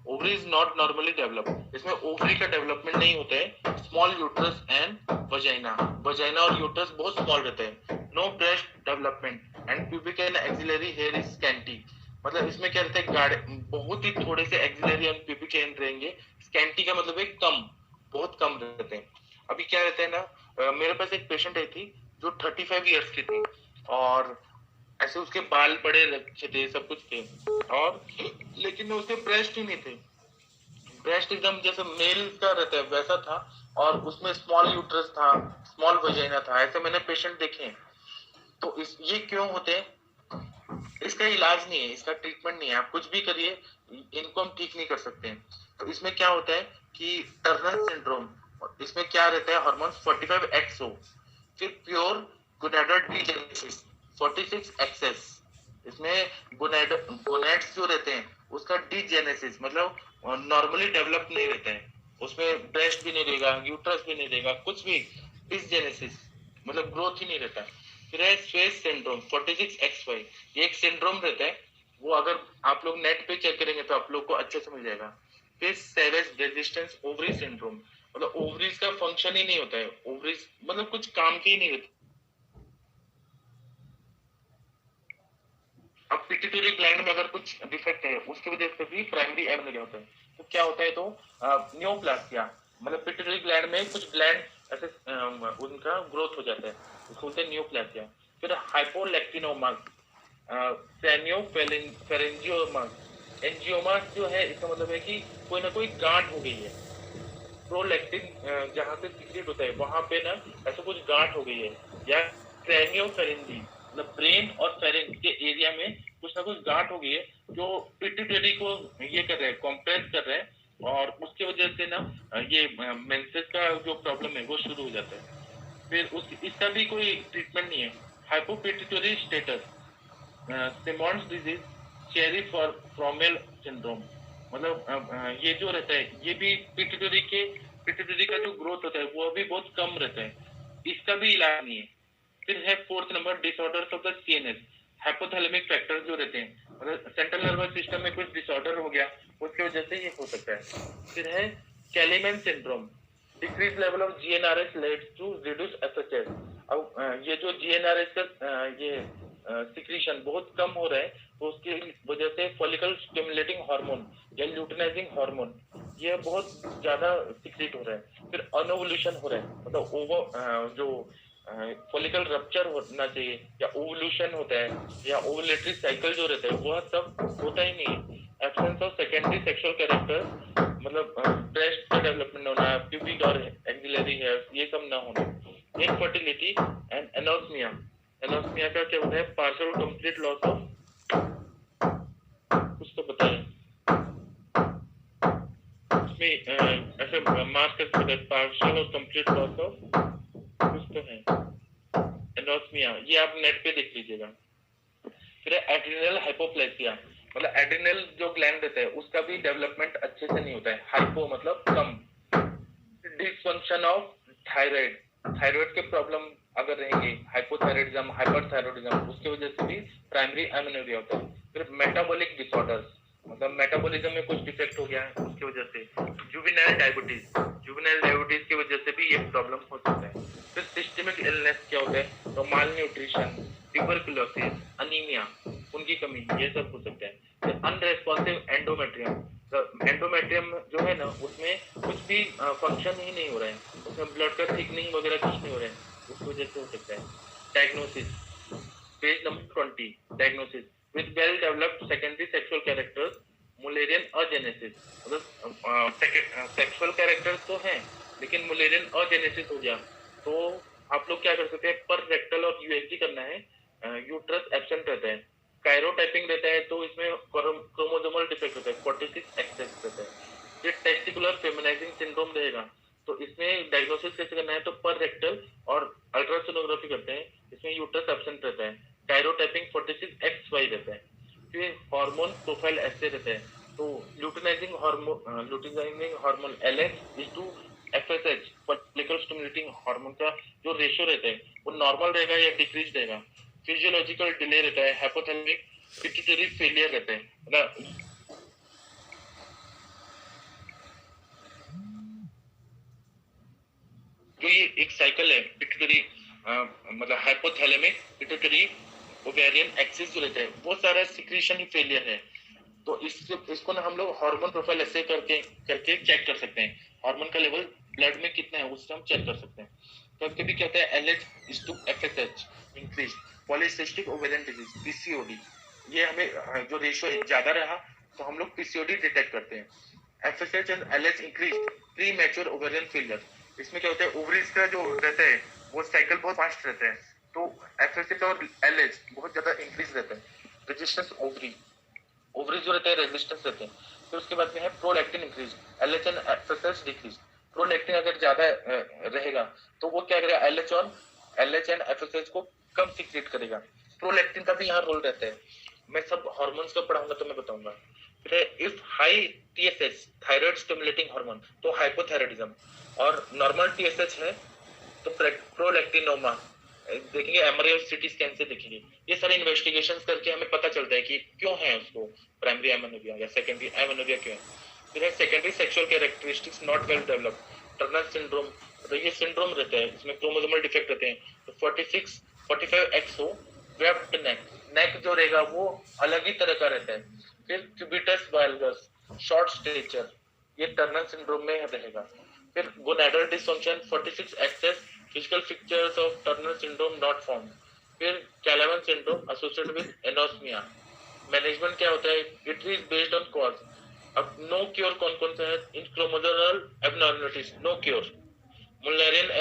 Ovary is not normally develop, इसमें ओवरी का डेवलपमेंट नहीं होता है। Small uterus and vagina, vagina और यूट्रस बहुत स्मॉल रहते हैं। No breast development and pubic and axillary hair is scanty, मतलब इसमें क्या रहता है गाढ़े बहुत ही थोड़े से एक्सिलरी एंड प्यूबिक हेयर रहेंगे। स्कैंटी का मतलब है कम, बहुत कम रहते हैं। अभी क्या रहता है ना, मेरे पास एक पेशेंट आई थी जो 35 ईयर्स की थी और ऐसे उसके बाल बड़े रखे थे, सब कुछ थे, और लेकिन उसके ब्रेस्ट ही नहीं थे। ब्रेस्ट एकदम जैसे मेल का रहता है वैसा था और उसमें स्मॉल यूट्रस था, स्मॉल वजाइना था। ऐसे मैंने पेशेंट देखे हैं। तो ये क्यों होते हैं, इसका इलाज नहीं है, इसका ट्रीटमेंट नहीं है, आप कुछ भी करिए इनको हम ठीक नहीं कर सकते हैं। तो इसमें क्या होता है कि टर्नर सिंड्रोम, इसमें क्या रहता है हार्मोन्स 45XO। फिर प्योर गोनाडल डीजेनेसिस 46XS। इसमें गोनेड्स जो रहते हैं उसका डीजेनेसिस मतलब नॉर्मली डेवलप नहीं रहता है, उसमें ब्रेस्ट भी नहीं रहेगा, यूट्रस भी नहीं रहेगा, कुछ भी डिसजेनेसिस मतलब ग्रोथ ही नहीं रहता। फिर है स्वेस सिंड्रोम 46XY। ये एक सिंड्रोम रहता है, वो अगर आप लोग नेट पे चेक करेंगे तो आप लोग को अच्छे से मिल जाएगा। फिर सेवेज रेजिस्टेंस ओवरी सिंड्रोम, मतलब ओवरीज का फंक्शन ही नहीं होता है, ओवरीज मतलब कुछ काम की ही नहीं रहती। अब पिट्यूटरी ग्लैंड में अगर कुछ डिफेक्ट है उसकी वजह से भी प्राइमरी एमेनोरिया होता है। तो क्या होता है, तो न्योप्लासिया, मतलब पिट्यूटरी ग्लैंड में कुछ ग्लैंड ऐसे उनका ग्रोथ हो जाता है, उसको बोलते हैं न्योप्लासिया। फिर हाइपोलेक्टिनोमा, फेरेंजियोमा। एंजियोमा जो है इसका मतलब है कि कोई ना कोई गांठ हो गई है, प्रोलैक्टिन जहाँ से सीक्रेट होता है वहां पे ना ऐसा कुछ गांठ हो गई है। या क्रेनियोफेरेंजी, मतलब ब्रेन और फेरेंज के एरिया में कुछ ना कुछ गांठ हो गई है जो पिट्यूटरी को ये कर रहे हैं, कॉम्प्रेस कर रहे हैं, और उसकी वजह से ना ये मेंसेस का जो प्रॉब्लम है वो शुरू हो जाता है। फिर इसका भी कोई ट्रीटमेंट नहीं है। Hypopituitary status, Simmonds disease, Chiari Frommel syndrome, मतलब ये जो रहता है ये भी पिट्यूटरी का जो ग्रोथ होता है वो भी बहुत कम रहता है, इसका भी इलाज नहीं है। फिर है fourth number disorders of the CNS, hypothalamic factor जो रहते हैं, मतलब सेंट्रल नर्वस सिस्टम में कुछ डिसऑर्डर हो गया उसकी वजह से ये हो सकता है। फिर है Kallmann syndrome, decrease level of GnRH leads to reduce FSH. अब ये जो जीएनआरएस का ये सिक्रीशन बहुत कम हो रहा है तो उसकी वजह से फॉलिकल स्टिमुलेटिंग हार्मोन या ल्यूटिनाइजिंग हार्मोन ये बहुत ज्यादा सिक्रीट हो रहा है। फिर अनोवुलेशन हो रहा है, मतलब ओवर जो फॉलिकल रप्चर होना चाहिए, या ओवुलेशन होता है, या ओवुलेटरी साइकिल जो रहता है, वह सब होता ही नहीं। Absence of secondary sexual character, मतलब ब्रेस्ट का डेवलपमेंट होना, प्यूबिक और एक्सिलरी हेयर्स ये सब ना होना, इनफर्टिलिटी एंड एनोस्मिया। एनोस्मिया का क्या होता है? पार्शियल कंप्लीट लॉस ऑफ, कुछ तो बताएं इसमें, ऐसे मार्क करके बताएं, पार्शियल और कंप्लीट लॉस ऑफ, कुछ तो है एनोस्मिया, ये आप नेट पे देख लीजिएगा। फिर एड्रिनल हाइपोप्लेसिया, मतलब एड्रिनल जो ग्लैंड रहता है उसका भी डेवलपमेंट अच्छे से नहीं होता है। हाइपो मतलब कम। डिसफंक्शन ऑफ थायराइड, थायराइड के प्रॉब्लम अगर रहेंगे, हाइपोथायराइडिज्म, हाइपरथायराइडिज्म, उसकी वजह से भी प्राइमरी एमेनोरिया होता है। फिर मेटाबॉलिक डिसऑर्डर्स, मतलब मेटाबॉलिज्म में कुछ डिफेक्ट हो गया है उसकी वजह से। जुवेनाइल डायबिटीज, जुवेनाइल डायबिटीज की वजह से भी ये प्रॉब्लम हो सकता है। फिर सिस्टमिक इलनेस क्या होता है? तो माल न्यूट्रिशन, ट्यूबरकुलोसिस, अनीमिया, खून की कमी, ये सब हो सकता है। फिर अनरेस्पॉन्सिव एंडोमेट्रियम, एंडोमेट्रियम जो है ना उसमें कुछ भी फंक्शन ही नहीं हो रहा है, उसमें ब्लड का थिकनिंग वगैरह कुछ नहीं हो रहा है, उसकी वजह से हो सकता है। Diagnosis, page number 20, diagnosis with well developed secondary sexual characters, Mullerian agenesis, मतलब सेक्सुअल कैरेक्टर्स तो हैं लेकिन मुलेरियन अजेनेसिस हो गया, तो आप लोग क्या कर सकते हैं? पर रेक्टल और यूएसजी करना है। यूट्रस एब्सेंट रहता है, कायरोटाइपिंग रहता है, तो इसमें क्रोमोसोमल डिफेक्ट होता है, 46 एक्सेस रहता है। फिर टेस्टिकुलर फेमिनाइजिंग सिंड्रोम रहेगा, तो इसमें डायग्नोसिस कैसे करना है? तो पर रेक्टल और अल्ट्रासोनोग्राफी करते हैं, इसमें यूट्रस एब्सेंट रहता है, कायरोटाइपिंग 46XY रहता है। फिर हार्मोन प्रोफाइल ऐसे रहता है, तो luteinizing hormone LH is to FSH, follicle stimulating hormone का जो रेशियो रहता है वो नॉर्मल रहेगा या डिक्रीज रहेगा। फिजियोलॉजिकल डिले रहता है, हाइपोथैलेमिक पिट्यूटरी फेलियर रहता है, मतलब जो ये एक साइकिल है पिट्यूटरी, मतलब हाइपोथैलेमिक पिट्यूटरी ओवेरियन एक्सिस जो रहता है वो सारा सिक्रीशन ही फेलियर है। तो इसको ना हम लोग हार्मोन प्रोफाइल ऐसे करके करके चेक कर सकते हैं, हार्मोन का लेवल ब्लड में कितना है उससे हम चेक कर सकते हैं। तो कभी क्या होता है? LH is to FSH increase, polycystic ovarian disease PCOD, ये हमें जो रेशियो ज्यादा रहा तो हम लोग PCOD डिटेक्ट करते हैं। FSH and LH increase, pre mature ovarian failure, इसमें क्या होता है? ओवरीज का जो रहता है वो साइकिल बहुत फास्ट रहता है, तो FSH और LH बहुत ज्यादा इंक्रीज रहता है। रेजिस्टेंस ओवरी, ओवरीज जो रहते हैं रेजिस्टेंस रहते हैं। फिर उसके बाद में है prolactin increase, LH and FSH decrease. Prolactin अगर ज्यादा रहेगा तो वो क्या करेगा? LH एंड FSH को कम सीक्रेट करेगा। प्रोलैक्टिन का भी यहाँ रोल रहता है, मैं सब हार्मोन्स का पढ़ाऊंगा तो मैं बताऊंगा। फिर if high TSH, thyroid stimulating hormone, तो हाइपोथायराइडिज्म, और नॉर्मल TSH है तो प्रोलैक्टिनोमा देखेंगे, एमआरआई और सीटी स्कैन से देखेंगे। ये सारे इन्वेस्टिगेशन करके हमें पता चलता है कि क्यों है उसको प्राइमरी एमेनोरिया या सेकेंडरी एमेनोरिया क्यों है। फिर है secondary sexual characteristics not well developed, Turner syndrome, तो ये सिंड्रोम रहता है, इसमें क्रोमोसोमल डिफेक्ट रहते हैं, तो 46 45X हो, वेब्ड नेक, नेक जो रहेगा वो अलग ही तरह का रहता है। फिर क्यूबिटस वाल्गस, शॉर्ट स्टेचर, ये टर्नर सिंड्रोम में रहेगा। फिर gonadal dysfunction 46 XX, physical features of Turner syndrome not found. फिर Kallmann syndrome associated with anosmia. Management क्या होता है? It is based on cause. अब नो क्योर कौन कौन सा है? In chromosomal abnormalities no cure, Mullerian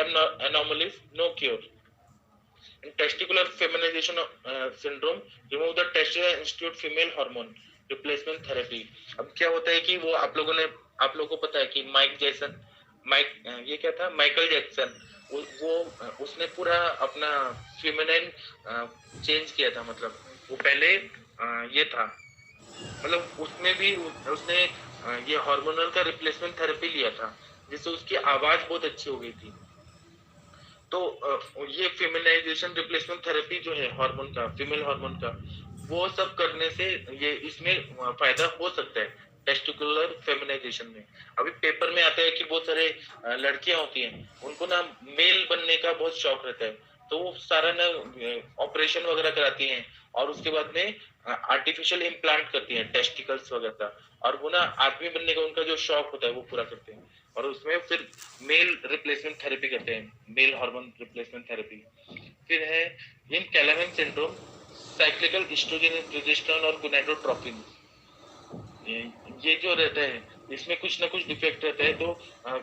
anomalies no cure, in testicular feminization syndrome, remove the testicular institute female hormone replacement therapy। अब क्या होता है कि वो आप लोगों को पता है कि ये क्या था? माइकल जैक्सन, वो उसने पूरा अपना फेमिनाइन चेंज किया था, मतलब वो पहले ये था, मतलब उसमें भी उसने ये हार्मोनल का रिप्लेसमेंट थेरेपी लिया था जिससे उसकी आवाज बहुत अच्छी हो गई थी। तो ये फेमिनाइजेशन रिप्लेसमेंट थेरेपी जो है हार्मोन का, फीमेल हार्मोन का, वो सब करने से ये इसमें फायदा हो सकता है टेस्टिकुलर फेमिनाइजेशन में। अभी पेपर में आता है कि बहुत सारे लड़कियां होती हैं उनको ना मेल बनने का बहुत शौक रहता है, तो वो सारा ना ऑपरेशन वगैरह कराती हैं और उसके बाद में आर्टिफिशियल इम्प्लांट करती हैं टेस्टिकल्स वगैरह, और वो ना आदमी बनने का उनका जो शौक होता है वो पूरा करते हैं, और उसमें फिर मेल रिप्लेसमेंट थेरेपी करते हैं, मेल हार्मोन रिप्लेसमेंट थेरेपी। फिर है इन कैलामेन सिंड्रोम साइक्लिकल एस्ट्रोजन प्रोजेस्टेरोन और गोनाडोट्रोपिन, ये जो रहता है इसमें कुछ ना कुछ डिफेक्ट रहता है, तो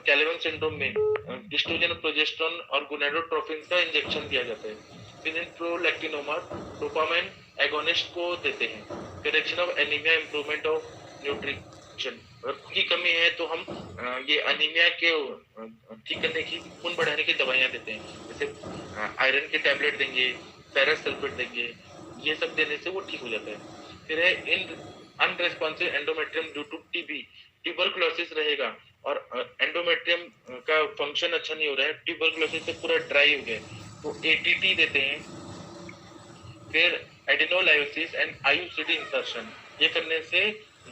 कैलेवन सिंड्रोम में एस्ट्रोजन प्रोजेस्टेरोन और गोनाडोट्रोपिन का इंजेक्शन दिया जाता है। फिर इन प्रोलैक्टिनोमा डोपामाइन एगोनिस्ट को देते हैं। Correction of anaemia, improvement of nutrition, अगर खून की कमी है तो हम ये अनीमिया के ठीक करने की, खून बढ़ाने की दवाइयां देते हैं, जैसे आयरन के टैबलेट देंगे, फेरस सल्फेट देंगे, ये सब देने से वो ठीक हो जाता है। फिर है in unresponsive endometrium due to TB, tuberculosis रहेगा और एंडोमेट्रियम का फंक्शन अच्छा नहीं हो रहा है, ट्यूबरकुलोसिस से पूरा ड्राई हो गया, तो एटीटी देते हैं। फिर एडिनोलायोसिस एंड आईयूसीडी इंसर्शन, ये करने से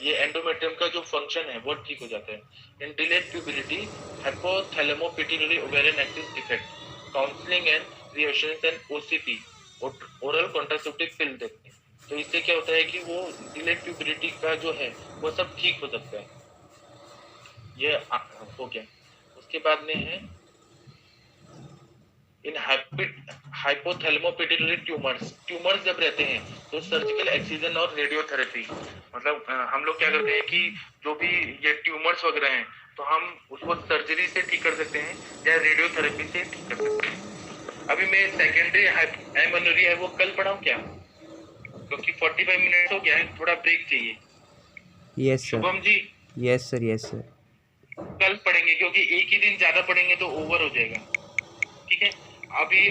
ये एंडोमेट्रियम का जो फंक्शन है वो ठीक हो जाता है। In delayed puberty, hypothalamo pituitary ovarian axis defect, counselling and reactions and OCP, oral contraceptive pill देते हैं, तो इससे क्या होता है कि वो डिलेड ट्यूबिलिटी का जो है वो सब ठीक हो सकता है। ये हो गया। उसके बाद में है इन हाइपोथैलेमोपिट्यूटरी ट्यूमर्स, ट्यूमर्स जब रहते हैं तो सर्जिकल एक्सीजन और रेडियोथेरेपी, मतलब हम लोग क्या करते हैं कि जो भी ये ट्यूमर्स वगैरह हैं तो हम उसको सर्जरी से ठीक कर सकते हैं या रेडियोथेरेपी से ठीक कर सकते हैं। अभी मैं सेकेंडरी एमेनोरिया है वो कल पढ़ाऊं क्या, क्योंकि 45 मिनट हो गया है, थोड़ा ब्रेक चाहिए। Yes sir. Shubham ji, yes sir, yes sir. कल पढ़ेंगे क्योंकि एक ही दिन ज्यादा पढ़ेंगे तो ओवर हो जाएगा, ठीक है। अभी